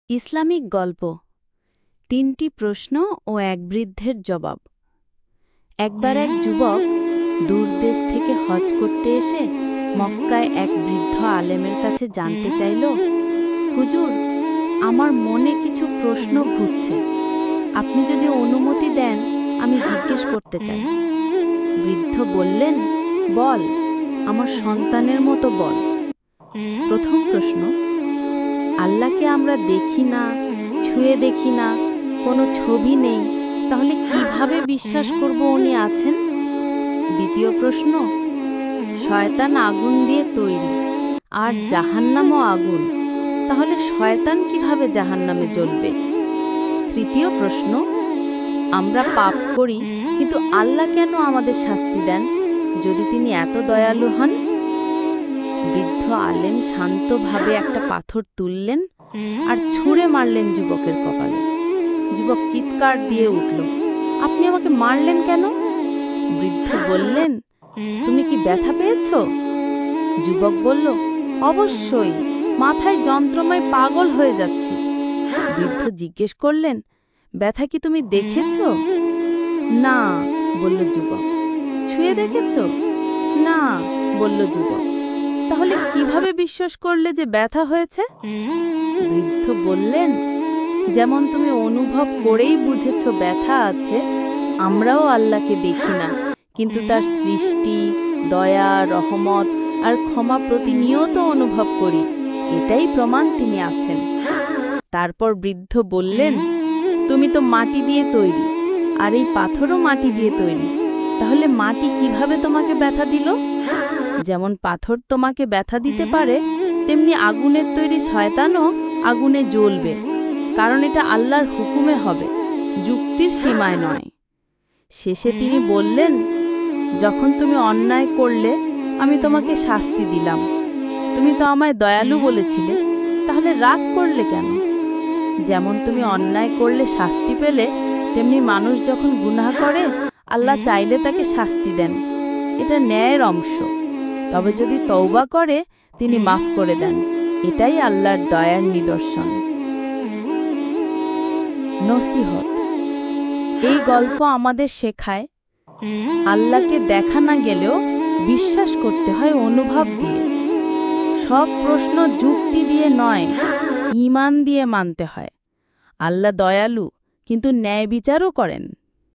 Islamic গল্প ৩টি প্রশ্ন ও এক বৃদ্ধের জবাব। একবার এক যুবক দূরদেশ থেকে হজ করতে এসে মক্কায় এক বৃদ্ধ আলেমের কাছে জানতে চাইল, হুজুর, আমার মনে কিছু প্রশ্ন ঘুরছে, আপনি যদি অনুমতি দেন আমি জিজ্ঞেস করতে চাই। বৃদ্ধ বললেন, বল, আমার সন্তানের মতো বল। প্রথম প্রশ্ন, আল্লাহকে আমরা দেখি না, ছুঁয়ে দেখি না, কোনো ছবি নেই, তাহলে কিভাবে বিশ্বাস করব উনি আছেন? দ্বিতীয় প্রশ্ন, শয়তান আগুন দিয়ে তৈরি আর জাহান্নামও আগুন, তাহলে শয়তান কিভাবে জাহান্নামে জ্বলবে? তৃতীয় প্রশ্ন, আমরা পাপ করি কিন্তু আল্লাহ কেন আমাদের শাস্তি দেন যদি তিনি এত দয়ালু হন? বৃদ্ধ আলেম শান্তভাবে একটা পাথর তুললেন আর ছুঁড়ে মারলেন যুবকের কপালে। যুবক চিৎকার দিয়ে উঠল, আপনি আমাকে মারলেন কেন? বৃদ্ধ বললেন, তুমি কি ব্যথা পেয়েছ? যুবক বলল, অবশ্যই, মাথায় যন্ত্রণায় পাগল হয়ে যাচ্ছি। বৃদ্ধ জিজ্ঞেস করলেন, ব্যথা কি তুমি দেখেছ? না, বলল যুবক। ছুঁয়ে দেখেছ? না, বলল যুবক। তাহলে কিভাবে বিশ্বাস করলে যে ব্যথা হয়েছে? বৃদ্ধ বললেন, যেমন তুমি অনুভব করেই বুঝেছ ব্যথা আছে, আমরাও আল্লাহকে দেখি না, কিন্তু তার সৃষ্টি, দয়া, রহমত আর ক্ষমা প্রতিনিয়ত অনুভব করি, এটাই প্রমাণ তিনি আছেন। তারপর বৃদ্ধ বললেন, তুমি তো মাটি দিয়ে তৈরি, আর এই পাথরও মাটি দিয়ে তৈরি, তাহলে মাটি কিভাবে তোমাকে ব্যথা দিল? যেমন পাথর তোমাকে ব্যথা দিতে পারে, তেমনি আগুনের তৈরি শয়তানও আগুনে জ্বলবে, কারণ এটা আল্লাহর হুকুমে হবে, যুক্তির সীমায় নয়। শেষে তিনি বললেন, যখন তুমি অন্যায় করলে আমি তোমাকে শাস্তি দিলাম, তুমি তো আমায় দয়ালু বলেছিলে, তাহলে রাগ করলে কেন? যেমন তুমি অন্যায় করলে শাস্তি পেলে, তেমনি মানুষ যখন গুনাহ করে আল্লাহ চাইলে তাকে শাস্তি দেন, এটা ন্যায়ের অংশ। তবে যদি তওবা করে তিনি মাফ করে দেন, এটাই আল্লাহর দয়ার নিদর্শন। নসিহত, এই গল্প আমাদের শেখায়, আল্লাহকে দেখা না গেলেও বিশ্বাস করতে হয় অনুভব দিয়ে। সব প্রশ্ন যুক্তি দিয়ে নয়, ঈমান দিয়ে মানতে হয়। আল্লাহ দয়ালু, কিন্তু ন্যায় বিচারও করেন।